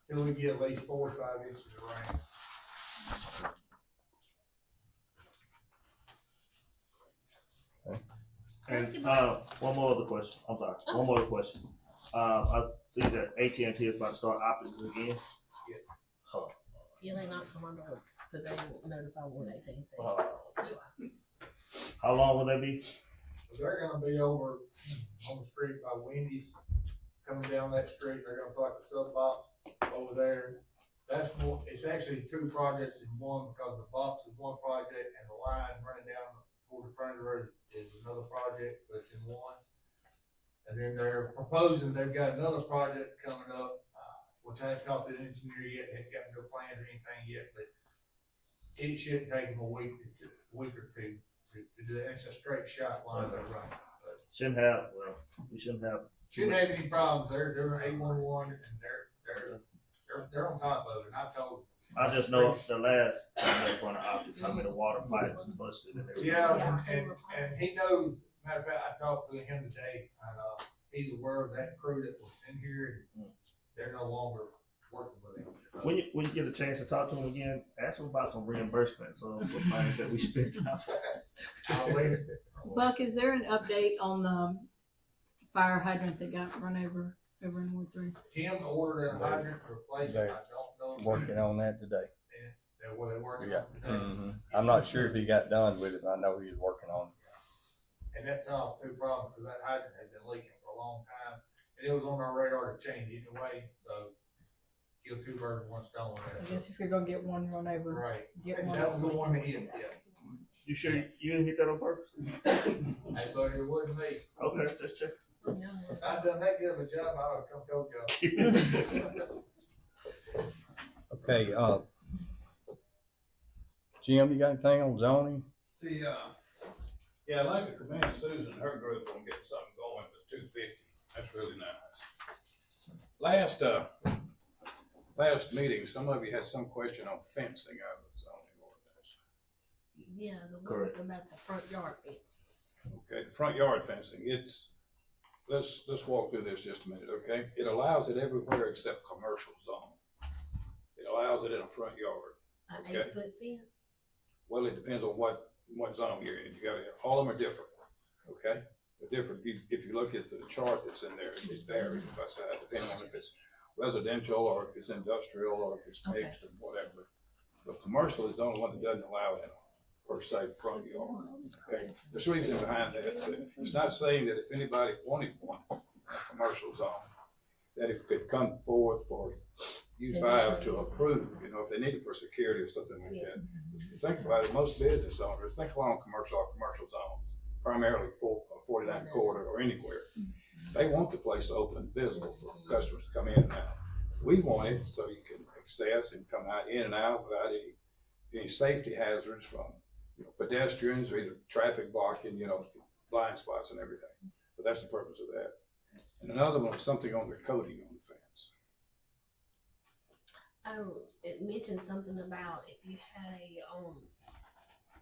till we get at least 4 or 5 inches of rain. And one more other question. I'm sorry. One more other question. I see that AT&T is about to start optics again. Yeah, they not come under, cause they won't notify when they think How long will they be? So they're gonna be over on the street by Wendy's, coming down that street, they're gonna put like a sub box over there. That's more, it's actually 2 projects in one, because the box is one project and the line running down toward the front of the road is another project, but it's in one. And then they're proposing, they've got another project coming up, which I haven't talked to the engineer yet, haven't got no plans or anything yet, but it shouldn't take them a week or two to do that. It's a straight shot line they're running. Shouldn't have. Well, we shouldn't have. Shouldn't have any problems. They're 811 and they're on top of it. And I told them. I just know the last time they were on the optics, how many water pipes busted and everything. Yeah, and he knows. Matter of fact, I talked to him today, and he's aware of that crew that was in here. They're no longer working with him. When you get a chance to talk to him again, ask him about some reimbursement, so for things that we spent time for. I'll leave it. Buck, is there an update on the fire hydrant that got run over in Ward 3? Tim ordered a hydrant replacement. I don't know. Working on that today. Were they working Yeah. on it today? Mm-hmm. I'm not sure if he got done with it, but I know he was working on it. And that's all 2 problems, because that hydrant had been leaking for a long time. And it was on our radar to change anyway, so kill 2 birds with 1 stone with I that. guess if you're gonna get one run over, Right. get And one. that was the one that hit, yes. You sure you didn't hit that on purpose? Hey, buddy, it wasn't me. Okay, just check. If I'd done that good of a job, I would have come told y'all. Okay, Jim, you got anything on zoning? Yeah, I'd like to commend Susan and her group on getting something going with 250. That's really nice. Last meeting, some of you had some question on fencing out of the zoning ordinance. Yeah, the ones about the front yard fences. Okay, the front yard fencing, let's walk through this just a minute, okay? It allows it everywhere except commercial zone. It allows it in a front yard. An Okay. 8-foot fence? Well, it depends on what zone you're in. All of them are different, okay? They're different. If you look at the chart that's in there, it varies by size, depending on if it's residential or if it's industrial or if it's mixed or whatever. But commercial is the only one that doesn't allow it in a per se front yard, okay? There's reason behind that. It's not saying that if anybody wanted one, a commercial zone, that it could come forth for U5 to approve, if they need it for security or something like that. If you think about it, most business owners think along commercial zones, primarily 49 corridor or anywhere. They want the place open and visible for customers to come in and out. We want it so you can access and come out in and out without any safety hazards from pedestrians or either traffic blocking, blind spots and everything. So that's the purpose of that. And another one is something on the coating on the fence. Oh, it mentioned something about if you had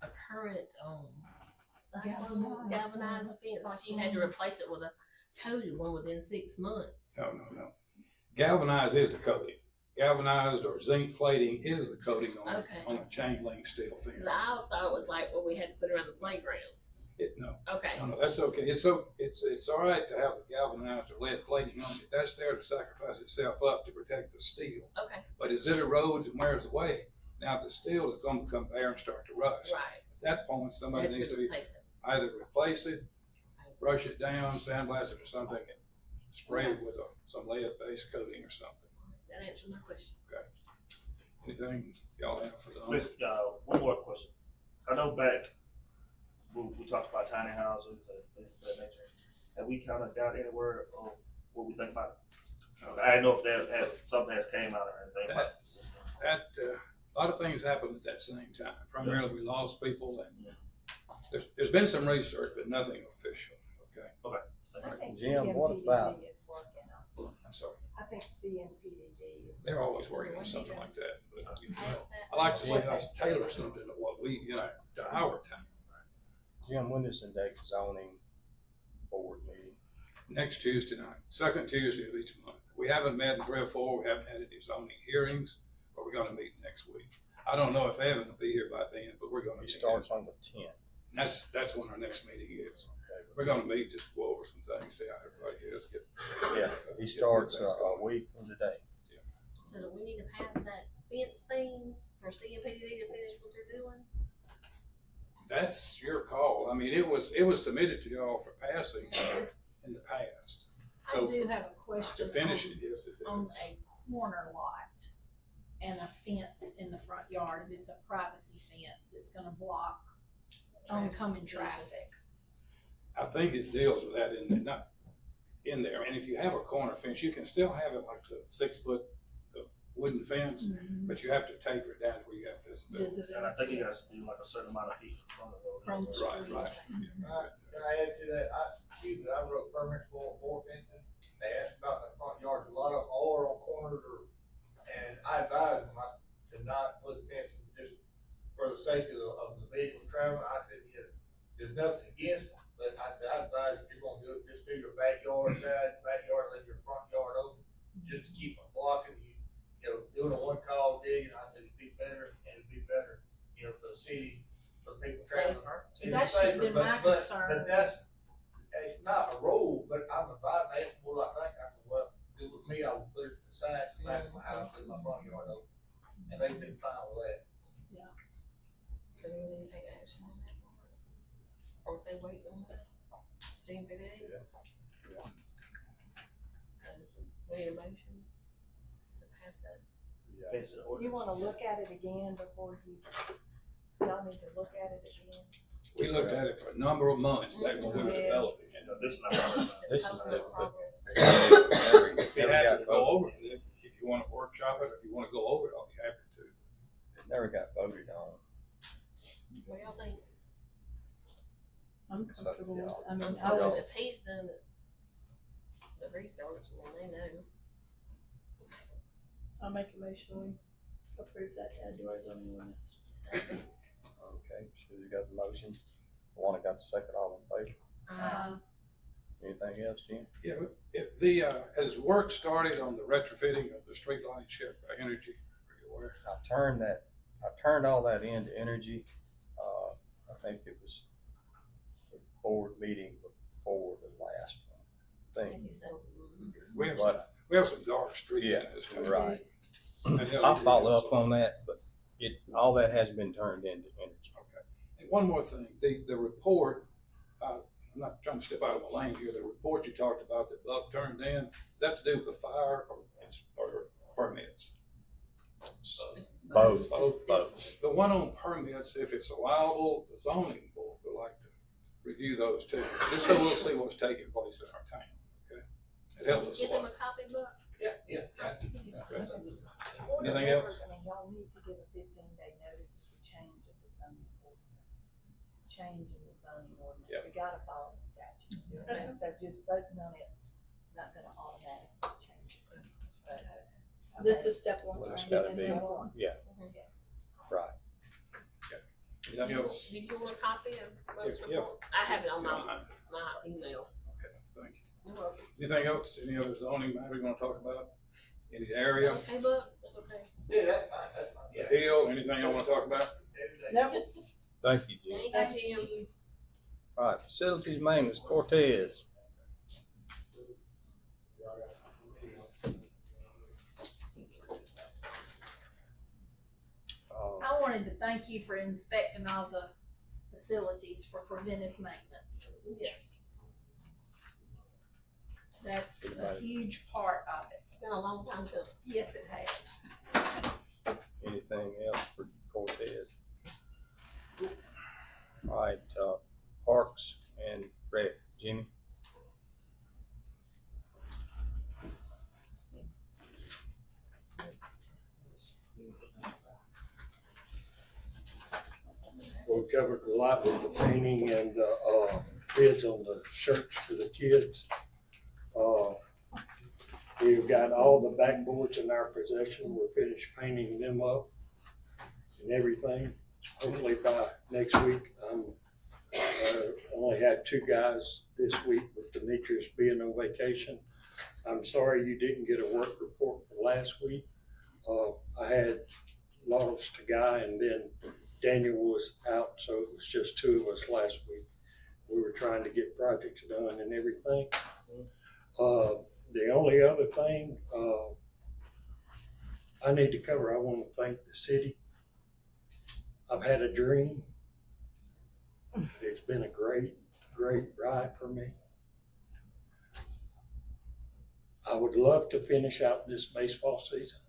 a current galvanized fence, that you had to replace it with a coated one within 6 months. No. Galvanized is the coating. Galvanized or zinc plating is the coating on a chain link steel fence. I thought it was like what we had to put around the playground. No, Okay. that's okay. It's all right to have the galvanized or lead plating on it. That's there to sacrifice itself up to protect the steel. Okay. But as it erodes and wears away, now the steel is going to become bare and start to rust. Right. At that point, somebody needs to either replace it, brush it down, sandblast it or something, and spray it with some lead-based coating or something. That answered my question. Okay. Anything y'all have for those? Listen, one more question. I know back we talked about tiny houses and things of that nature. Have we kind of got anywhere on what we think about it? I don't know if something has came out or anything about it. A lot of things happened at that same time. Primarily, we lost people, and There's been some research, but nothing official, okay? I think Jim, what about- CMPDD is working on. I'm sorry, I think CMPDD is. they're always working on something like that, but, I like to see us tailor something to what we, to our time. Jim, when is the next zoning board meeting? Next Tuesday night, second Tuesday of each month. We haven't met in 3 or 4, we haven't had any zoning hearings, but we're gonna meet next week. I don't know if Evan will be here by then, but we're gonna. It starts on the 10th. That's when our next meeting is. We're gonna meet, just go over some things, see how everybody is. Yeah, he starts a week from today. So do we need to pass that fence thing for CMPD to finish what they're doing? That's your call. I mean, it was submitted to y'all for passing in the past. I So do have a question. to finish it, yes, it On is. a corner lot and a fence in the front yard, if it's a privacy fence, it's gonna block oncoming traffic. I think it deals with that not in there. And if you have a corner fence, you can still have it like the 6-foot wooden fence, but you have to taper it down to where you have visibility. And I think you guys do like a certain amount of feet from the road. From the Right, street. right. Can I add to that? I wrote permits for fencing. They asked about the front yards. A lot of them are on corners and I advise them to not put fencing just for the safety of the vehicles traveling. I said, yeah, there's nothing against them, but I said, I advise if you're gonna do it, just do your backyard side, leave your front yard open, just to keep from blocking you. Doing a one-call dig, and I said it'd be better, for the city, for people traveling. And that's just been my concern. But it's not a rule, but I'm advised, they asked what I think, I said, well, do with me, I will put it to the side, back of my house, leave my front yard open, and they've been fine with that. Do we need to take action on that? Or if they wait on us, CMPD? Yeah. We need a motion to pass that. Yeah. Fence and You ordinance. wanna look at it again before y'all need to look at it again? We looked at it for a number of months back when we were Yeah. developing. This is not. This is Just just- progress. If you have to go over it, if you wanna workshop it, if you wanna go over it, I'll be happy to. It never got voted on. What y'all think? I'm comfortable with, I I'm mean, I comfortable was, if he's done the research, then they know. I'll make a motion, we approve that, add to our zoning ordinance. Okay, so you got the motion. One got the second, all in favor. Anything else, Jim? Yeah, but if the, has work started on the retrofitting of the street light shed by Energy? Are you aware? I turned all that into energy. I think it was the board meeting before the last one. Thank you, so. We have some dark streets Yeah, in this country. right. And I'll follow up on that, but all that has been turned into energy. Okay. And one more thing, the report, I'm not trying to step out of my lane here, the report you talked about that Buck turned in, is that to do with fire or permits? Both. Both. The one on permits, if it's allowable, the zoning board would like to review those too, just so we'll see what's taking place in our town, okay? It helps us Give a them lot. a copy book. Yeah, yes. Anything else? I mean, y'all need to give a 15-day notice of the change of the zoning ordinance. Change in the zoning ordinance. Yeah. You gotta follow the statute. And so just voting on it is not gonna automatically change it. This is step one, Well, it's right? gotta This be, is step one. yeah, Yes. right. Anything else? Do you want a copy of most Yeah. report? I have it on If you don't my mind. email. Okay, thank you. You're welcome. Anything else? Any other zoning matter you wanna talk about? Any area? Okay, book, that's okay. Yeah, that's fine. The hill, anything you wanna talk about? Nope. Thank you, Jim. Thank you, Jim. All right, facilities maintenance, Cortez. I wanted to thank you for inspecting all the facilities for preventive maintenance. Yes, That's a huge part of it. it's been a long time coming. Yes, it has. Anything else for Cortez? All right, Parks and Rec, Jimmy. Well, covered a lot with the painting and, bids on the shirts for the kids. We've got all the backboards in our possession. We're finished painting them up and everything. Hopefully by next week. Only had 2 guys this week with Demetrius being on vacation. I'm sorry you didn't get a work report for last week. I had lost a guy and then Daniel was out, so it was just 2 of us last week. We were trying to get projects done and everything. The only other thing I need to cover, I want to thank the city. I've had a dream. It's been a great ride for me. I would love to finish out this baseball season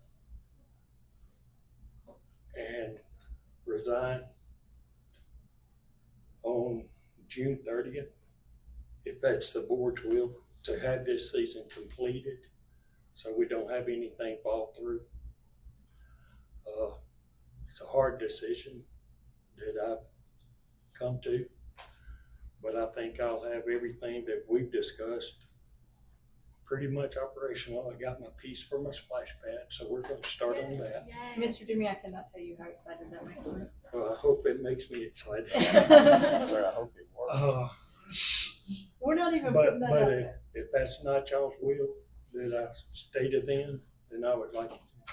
and resign on June 30th, if that's the board's will, to have this season completed so we don't have anything fall through. It's a hard decision that I've come to, but I think I'll have everything that we've discussed pretty much operational. I got my piece for my splash pad, so we're going to start on that. Mr. Jimmy, I cannot tell you how excited that makes me. Well, I hope it makes me excited. Well, I hope it works. We're not even But putting that out if, there. if that's not y'all's will that I stated then I would like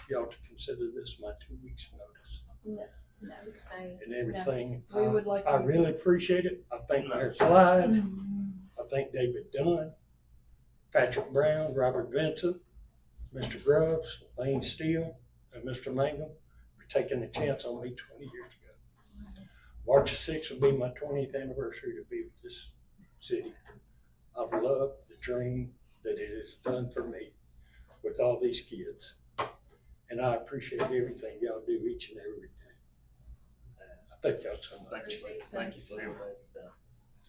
y'all to consider this my 2 weeks notice No. and everything. We would like I you to- really appreciate it. I thank Mayor Clyde. I thank David Dunn, Patrick Brown, Robert Vincent, Mr. Grubbs, Lane Steele, and Mr. Mangum for taking a chance on me 20 years ago. March the 6th will be my 20th anniversary to be with this city. I've loved the dream that it has done for me with all these kids. And I appreciate everything y'all do each and every day. I thank y'all so much. Thank you for everything.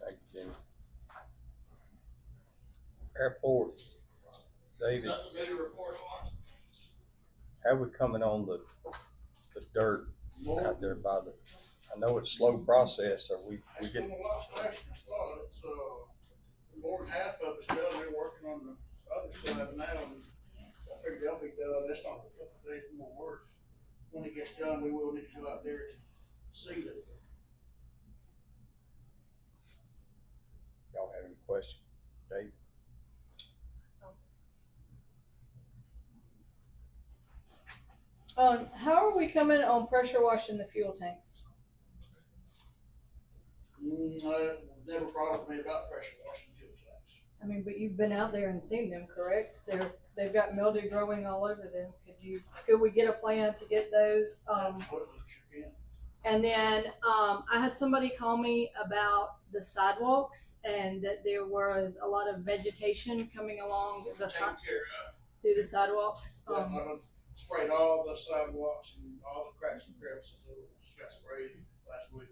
Thank you, Jimmy. Airport, David. How we coming on the dirt out there by the, I know it's a slow process, so we get. It's more than half of it's done. They're working on the other side now, and I figured they'll be done. That's not a couple of days more work. When it gets done, we will need to go out there and seed it. Y'all have any questions, Dave? How are we coming on pressure washing the fuel tanks? Never brought up to me about pressure washing fuel tanks. I mean, but you've been out there and seen them, correct? They've got mildew growing all over them. Could we get a plan to get those? Absolutely, sure can. And then I had somebody call me about the sidewalks and that there was a lot of vegetation coming along the Taken care of. through the sidewalks. I done sprayed all the sidewalks and all the cracks and crevices. It got sprayed last week.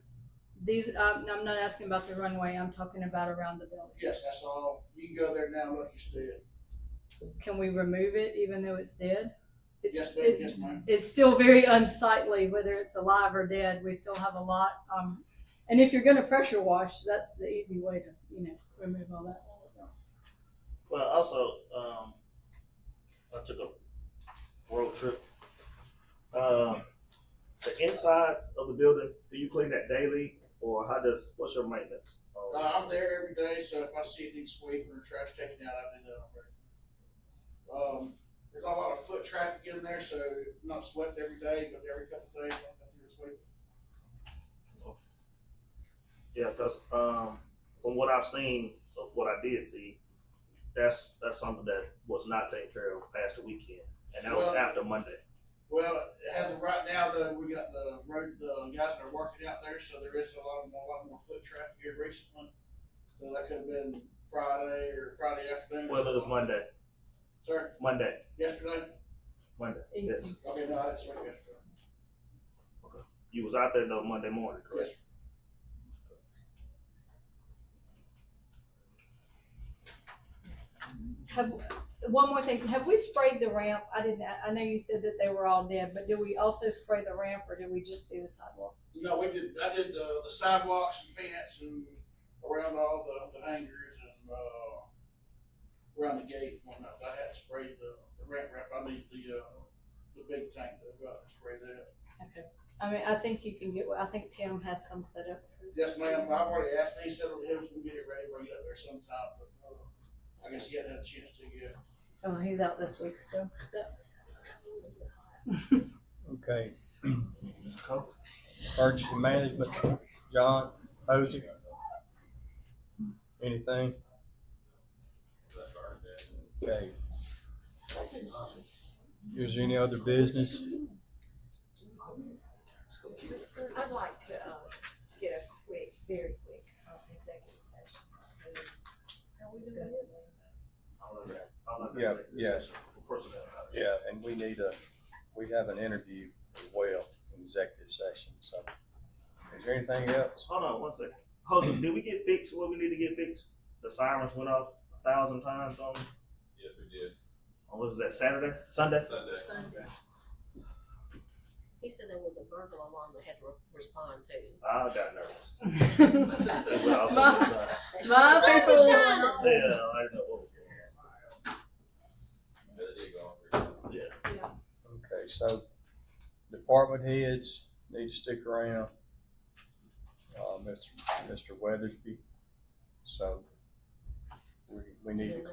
I'm not asking about the runway. I'm talking about around the building. Yes, that's all. You can go there now and look, it's dead. Can we remove it even though it's dead? Yes, ma'am. Yes, ma'am. It's still very unsightly, whether it's alive or dead. We still have a lot. And if you're going to pressure wash, that's the easy way to, remove all that. Well, also, I took a road trip. The insides of the building, do you clean that daily, or what's your maintenance? I'm there every day, so if I see it needs sweeping or trash taken out, I do that already. There's not a lot of foot traffic in there, so not swept every day, but every couple of days I'll come through and sweep. Yeah, because from what I've seen of what I did see, that's something that was not taken care of past the weekend, and that was after Monday. Well, as of right now, though, we got the guys that are working out there, so there is a lot more foot traffic here recently. So that could have been Friday or Friday afternoon. Well, it was Monday. Sir? Monday. Yesterday? Monday. Yes. Okay, no, I didn't sweep yesterday. Okay. You was out there though Monday morning, correct? Yes. one more thing, have we sprayed the ramp? I know you said that they were all dead, but did we also spray the ramp or did we just do the sidewalks? No, I did the sidewalks and fence and around all the hangers and, around the gate and whatnot. I had to spray the ramp. I need the big tank that I've got to spray that. Okay. I mean, I think you can get, I think Tim has some set up. Yes, ma'am. I've already asked, he said he was gonna get it ready, bring it up there sometime, but, I guess he hadn't had a chance to yet. So he's out this week, so. Okay. Emergency management, John, Posey? Anything? Okay. Is there any other business? I'd like to, get a quick, very quick, executive session. Discuss it. Yeah, yes. Yeah, and we have an interview as well in executive session, so. Is there anything else? Hold on one second. Jose, did we get fixed what we need to get fixed? The sirens went off 1,000 times on, Yes, we did. on what was that, Saturday? Sunday? Sunday. He said there was a burglar alarm they had to respond to. I got nervous. That's what I was My- saying. My Sun people, was shining. Yeah, I didn't know what was going on. Yeah. Okay, so department heads need to stick around. Mr. Weathersby, so we need to close.